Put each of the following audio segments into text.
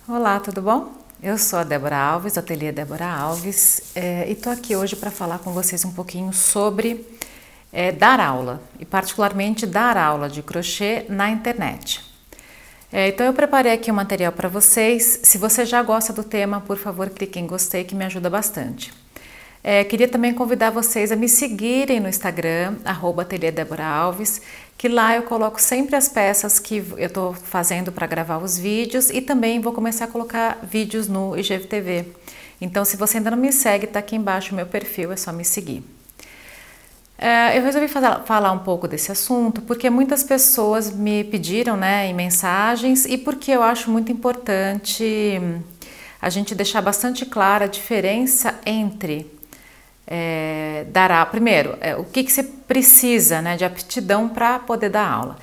Olá, tudo bom? Eu sou a Débora Alves, do Ateliê Débora Alves, e estou aqui hoje para falar com vocês um pouquinho sobre dar aula, e particularmente dar aula de crochê na internet. Então eu preparei aqui um material para vocês. Se você já gosta do tema, por favor, clique em gostei, que me ajuda bastante. Queria também convidar vocês a me seguirem no Instagram, @Ateliê Débora Alves, que lá eu coloco sempre as peças que eu estou fazendo para gravar os vídeos e também vou começar a colocar vídeos no IGTV. Então, se você ainda não me segue, está aqui embaixo o meu perfil, é só me seguir. Eu resolvi falar um pouco desse assunto porque muitas pessoas me pediram, em mensagens, e porque eu acho muito importante a gente deixar bastante clara a diferença entre primeiro, o que você precisa, de aptidão para poder dar aula.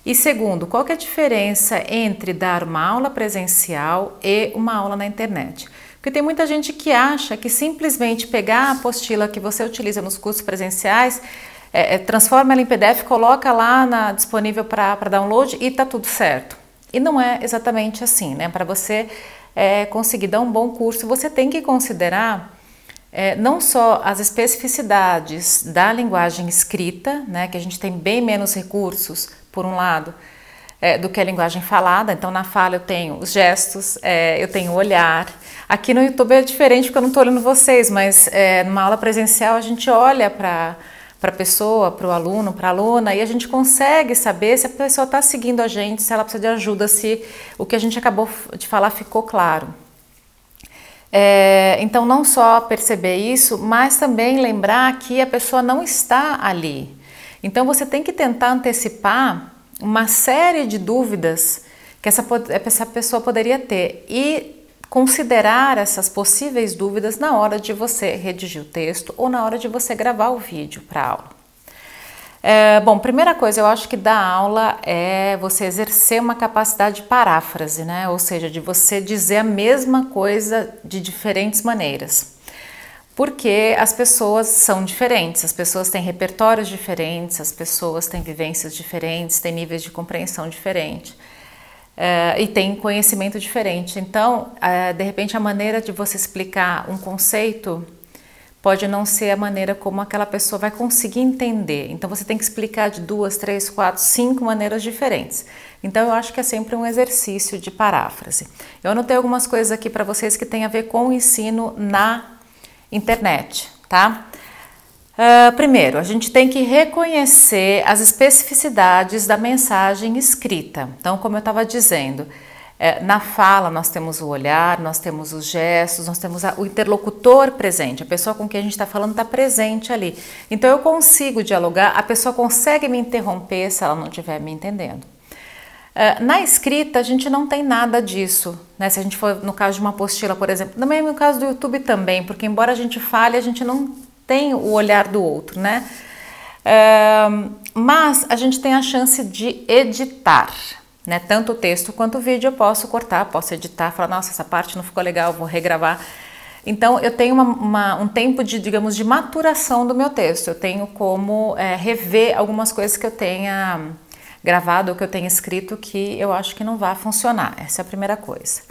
E segundo, qual que é a diferença entre dar uma aula presencial e uma aula na internet? Porque tem muita gente que acha que simplesmente pegar a apostila que você utiliza nos cursos presenciais, transforma ela em PDF, coloca lá disponível para download e está tudo certo. E não é exatamente assim, Para você conseguir dar um bom curso, você tem que considerar não só as especificidades da linguagem escrita, que a gente tem bem menos recursos, por um lado, do que a linguagem falada. Então, na fala eu tenho os gestos, eu tenho o olhar. Aqui no YouTube é diferente porque eu não estou olhando vocês, mas numa aula presencial a gente olha para a pessoa, para o aluno, para a aluna, e a gente consegue saber se a pessoa está seguindo a gente, se ela precisa de ajuda, se o que a gente acabou de falar ficou claro. Então, não só perceber isso, mas também lembrar que a pessoa não está ali. Então, você tem que tentar antecipar uma série de dúvidas que essa pessoa poderia ter e considerar essas possíveis dúvidas na hora de você redigir o texto ou na hora de você gravar o vídeo para a aula. Bom, primeira coisa, eu acho que dar aula é você exercer uma capacidade de paráfrase, Ou seja, de você dizer a mesma coisa de diferentes maneiras. Porque as pessoas são diferentes, as pessoas têm repertórios diferentes, as pessoas têm vivências diferentes, têm níveis de compreensão diferentes e têm conhecimento diferente. Então, de repente, a maneira de você explicar um conceito pode não ser a maneira como aquela pessoa vai conseguir entender. Então, você tem que explicar de 2, 3, 4, 5 maneiras diferentes. Então, eu acho que é sempre um exercício de paráfrase. Eu anotei algumas coisas aqui para vocês que tem a ver com o ensino na internet, tá? Primeiro, a gente tem que reconhecer as especificidades da mensagem escrita. Então, como eu estava dizendo, na fala nós temos o olhar, nós temos os gestos, nós temos o interlocutor presente, a pessoa com quem a gente está falando está presente ali. Então eu consigo dialogar, a pessoa consegue me interromper se ela não estiver me entendendo. Na escrita a gente não tem nada disso, Se a gente for no caso de uma apostila, por exemplo, também no caso do YouTube também, porque embora a gente fale, a gente não tem o olhar do outro, mas a gente tem a chance de editar. Tanto o texto quanto o vídeo eu posso cortar, posso editar, falar, nossa, essa parte não ficou legal, vou regravar. Então eu tenho um tempo de, digamos, de maturação do meu texto. Eu tenho como rever algumas coisas que eu tenha gravado ou que eu tenha escrito que eu acho que não vai funcionar. Essa é a primeira coisa.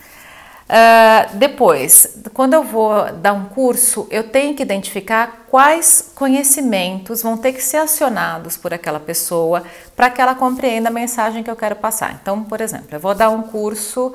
Depois, quando eu vou dar um curso, eu tenho que identificar quais conhecimentos vão ter que ser acionados por aquela pessoa para que ela compreenda a mensagem que eu quero passar. Então, por exemplo, eu vou dar um curso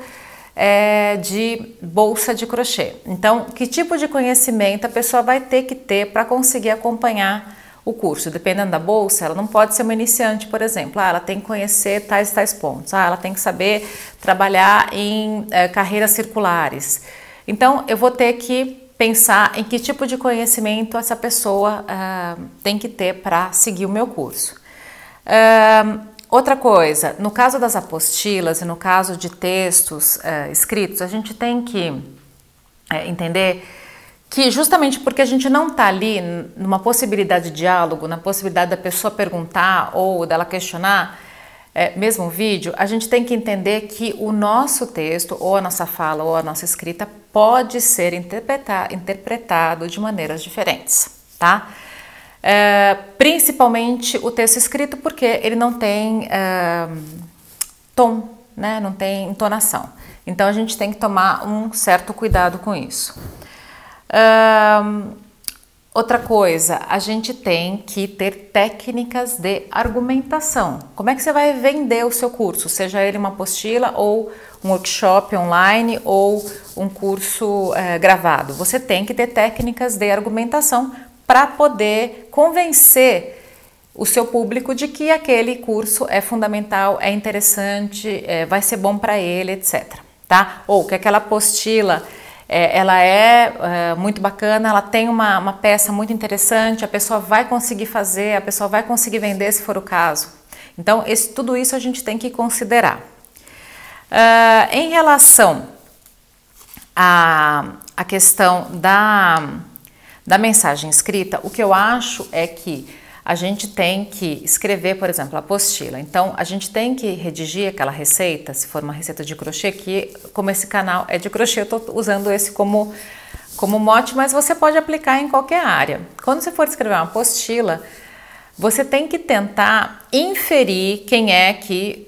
de bolsa de crochê. Então, que tipo de conhecimento a pessoa vai ter que ter para conseguir acompanhar o curso? Dependendo da bolsa, ela não pode ser uma iniciante, por exemplo. Ela tem que conhecer tais pontos. Ela tem que saber trabalhar em carreiras circulares. Então, eu vou ter que pensar em que tipo de conhecimento essa pessoa tem que ter para seguir o meu curso. Outra coisa, no caso das apostilas e no caso de textos escritos, a gente tem que entender que justamente porque a gente não está ali numa possibilidade de diálogo, na possibilidade da pessoa perguntar ou dela questionar, mesmo o vídeo, a gente tem que entender que o nosso texto, ou a nossa fala, ou a nossa escrita pode ser interpretado de maneiras diferentes, tá? Principalmente o texto escrito, porque ele não tem tom, não tem entonação. Então a gente tem que tomar um certo cuidado com isso. Outra coisa, a gente tem que ter técnicas de argumentação. Como é que você vai vender o seu curso? Seja ele uma apostila ou um workshop online ou um curso gravado. Você tem que ter técnicas de argumentação para poder convencer o seu público de que aquele curso é fundamental, é interessante, vai ser bom para ele, etc. Tá? Ou que aquela apostila ela é muito bacana, ela tem uma peça muito interessante, a pessoa vai conseguir fazer, a pessoa vai conseguir vender se for o caso. Então, tudo isso a gente tem que considerar. Em relação à questão da mensagem escrita, o que eu acho é que a gente tem que escrever, por exemplo, a apostila. Então, a gente tem que redigir aquela receita, se for uma receita de crochê, que como esse canal é de crochê, eu estou usando esse como mote, mas você pode aplicar em qualquer área. Quando você for escrever uma apostila, você tem que tentar inferir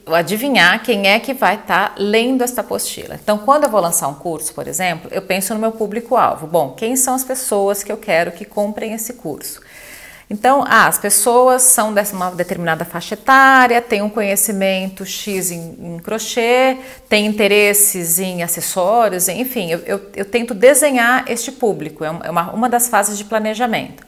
adivinhar quem é que vai estar lendo esta apostila. Então, quando eu vou lançar um curso, por exemplo, eu penso no meu público-alvo. Bom, quem são as pessoas que eu quero que comprem esse curso? Então, as pessoas são de uma determinada faixa etária, têm um conhecimento X em crochê, têm interesses em acessórios, enfim, eu tento desenhar este público, é uma das fases de planejamento.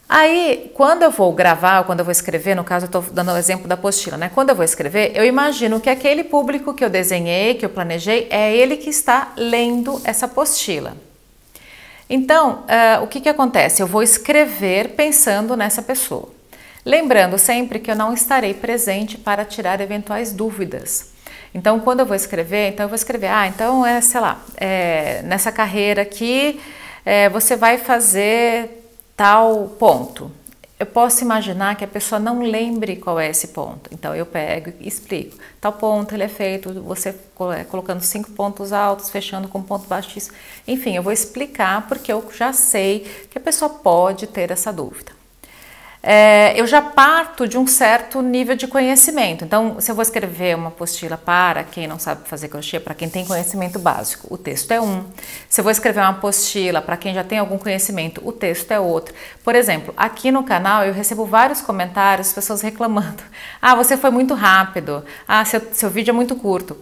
Aí, quando eu vou gravar, quando eu vou escrever, no caso eu estou dando o exemplo da apostila, né? Quando eu vou escrever, eu imagino que aquele público que eu desenhei, que eu planejei, é ele que está lendo essa apostila. Então, o que acontece? Eu vou escrever pensando nessa pessoa. Lembrando sempre que eu não estarei presente para tirar eventuais dúvidas. Então, quando eu vou escrever, sei lá, nessa carreira aqui, você vai fazer tal ponto. Eu posso imaginar que a pessoa não lembre qual é esse ponto. Então, eu pego e explico. Tal ponto ele é feito, você colocando 5 pontos altos, fechando com ponto baixo. Enfim, eu vou explicar porque eu já sei que a pessoa pode ter essa dúvida. Eu já parto de um certo nível de conhecimento. Então, se eu vou escrever uma apostila para quem não sabe fazer crochê, para quem tem conhecimento básico, o texto é um. Se eu vou escrever uma apostila para quem já tem algum conhecimento, o texto é outro. Por exemplo, aqui no canal eu recebo vários comentários, pessoas reclamando. Ah, você foi muito rápido. Ah, seu vídeo é muito curto.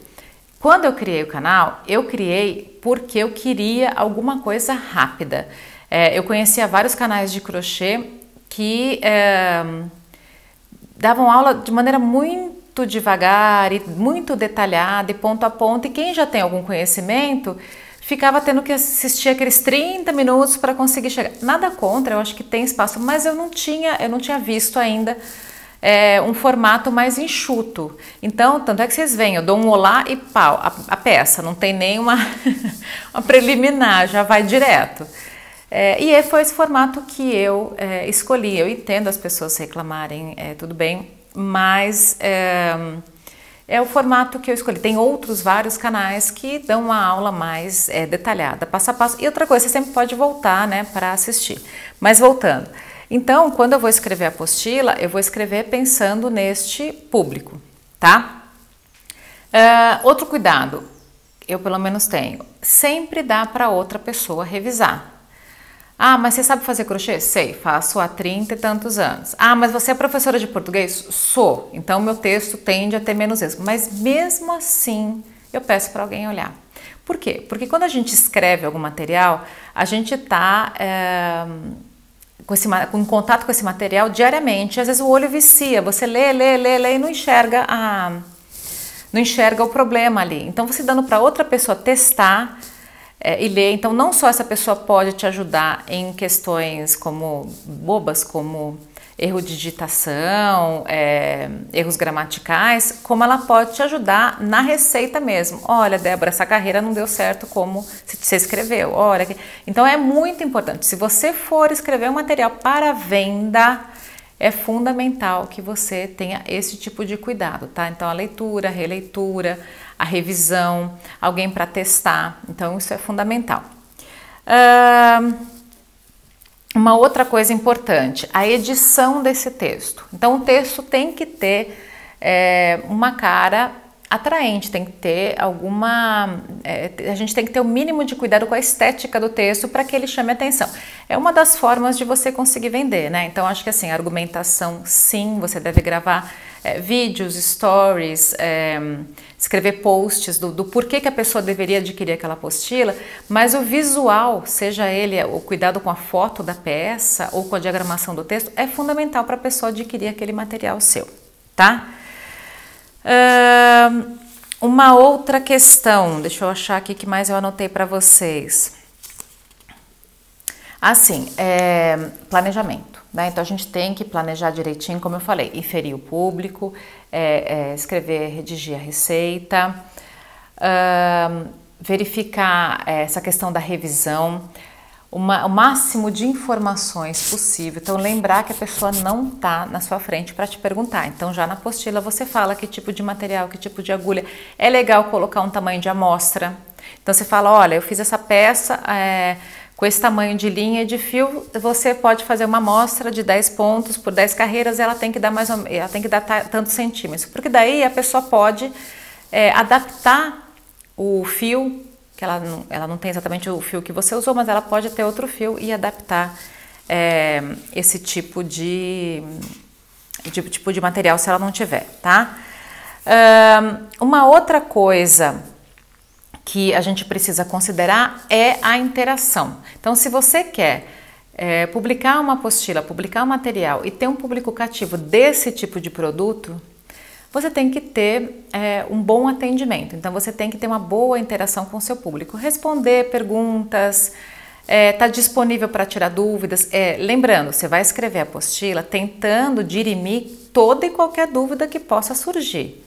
Quando eu criei o canal, eu criei porque eu queria alguma coisa rápida. Eu conhecia vários canais de crochê que davam aula de maneira muito devagar e muito detalhada e ponto a ponto, e quem já tem algum conhecimento ficava tendo que assistir aqueles 30 minutos para conseguir chegar. Nada contra, eu acho que tem espaço, mas eu não tinha visto ainda um formato mais enxuto. Então, tanto é que vocês veem, eu dou um olá e pau, a peça, não tem nem uma preliminar, já vai direto. E foi esse formato que eu escolhi. Eu entendo as pessoas reclamarem, tudo bem, mas é o formato que eu escolhi. Tem vários canais que dão uma aula mais detalhada, passo a passo. E outra coisa, você sempre pode voltar, né, para assistir. Mas voltando. Então, quando eu vou escrever a apostila, eu vou escrever pensando neste público, tá? Outro cuidado, eu pelo menos tenho, sempre dá para outra pessoa revisar. Ah, mas você sabe fazer crochê? Sei, faço há 30 e tantos anos. Ah, mas você é professora de português? Sou. Então, meu texto tende a ter menos erros. Mas mesmo assim, eu peço para alguém olhar. Por quê? Porque quando a gente escreve algum material, a gente está em contato com esse material diariamente. Às vezes o olho vicia, você lê e não enxerga o problema ali. Então, você dando para outra pessoa testar e ler, então não só essa pessoa pode te ajudar em questões como bobas, como erro de digitação, erros gramaticais, como ela pode te ajudar na receita mesmo. Olha, Débora, essa carreira não deu certo como você escreveu. Olha, então é muito importante. Se você for escrever um material para venda, é fundamental que você tenha esse tipo de cuidado, tá? Então a leitura, a releitura, a revisão, alguém para testar, então isso é fundamental. Uma outra coisa importante, a edição desse texto. Então o texto tem que ter uma cara atraente, tem que ter a gente tem que ter o mínimo de cuidado com a estética do texto para que ele chame atenção. É uma das formas de você conseguir vender, né? Então acho que assim, a argumentação, sim, você deve gravar vídeos, stories, escrever posts do porquê que a pessoa deveria adquirir aquela apostila, mas o visual, seja ele o cuidado com a foto da peça ou com a diagramação do texto, é fundamental para a pessoa adquirir aquele material seu, tá? Uma outra questão, deixa eu achar aqui que mais eu anotei para vocês. Assim, planejamento, né? Então a gente tem que planejar direitinho, como eu falei, inferir o público, escrever, redigir a receita, verificar essa questão da revisão, o máximo de informações possível. Então lembrar que a pessoa não está na sua frente para te perguntar. Então já na apostila você fala que tipo de material, que tipo de agulha. É legal colocar um tamanho de amostra. Então você fala, olha, eu fiz essa peça com esse tamanho de linha e de fio, você pode fazer uma amostra de 10 pontos por 10 carreiras, ela tem que dar tantos centímetros, porque daí a pessoa pode adaptar o fio, que ela não tem exatamente o fio que você usou, mas ela pode ter outro fio e adaptar esse tipo de material se ela não tiver, tá? Uma outra coisa que a gente precisa considerar é a interação. Então, se você quer publicar uma apostila, publicar um material e ter um público cativo desse tipo de produto, você tem que ter um bom atendimento. Então, você tem que ter uma boa interação com o seu público, responder perguntas, tá disponível para tirar dúvidas. Lembrando, você vai escrever a apostila tentando dirimir toda e qualquer dúvida que possa surgir.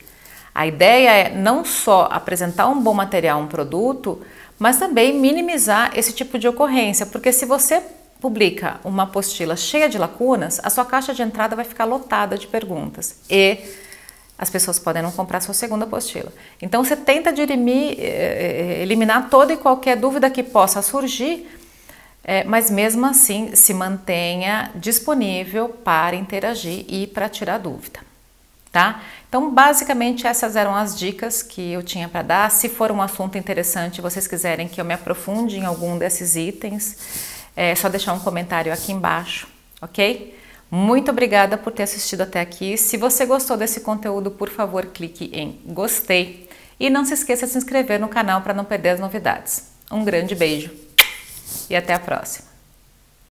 A ideia é não só apresentar um bom material, um produto, mas também minimizar esse tipo de ocorrência, porque se você publica uma apostila cheia de lacunas, a sua caixa de entrada vai ficar lotada de perguntas e as pessoas podem não comprar a sua segunda apostila. Então você tenta dirimir, eliminar toda e qualquer dúvida que possa surgir, mas mesmo assim se mantenha disponível para interagir e para tirar dúvida. Tá? Então, basicamente, essas eram as dicas que eu tinha para dar. Se for um assunto interessante, vocês quiserem que eu me aprofunde em algum desses itens, é só deixar um comentário aqui embaixo, ok? Muito obrigada por ter assistido até aqui. Se você gostou desse conteúdo, por favor, clique em gostei e não se esqueça de se inscrever no canal para não perder as novidades. Um grande beijo e até a próxima!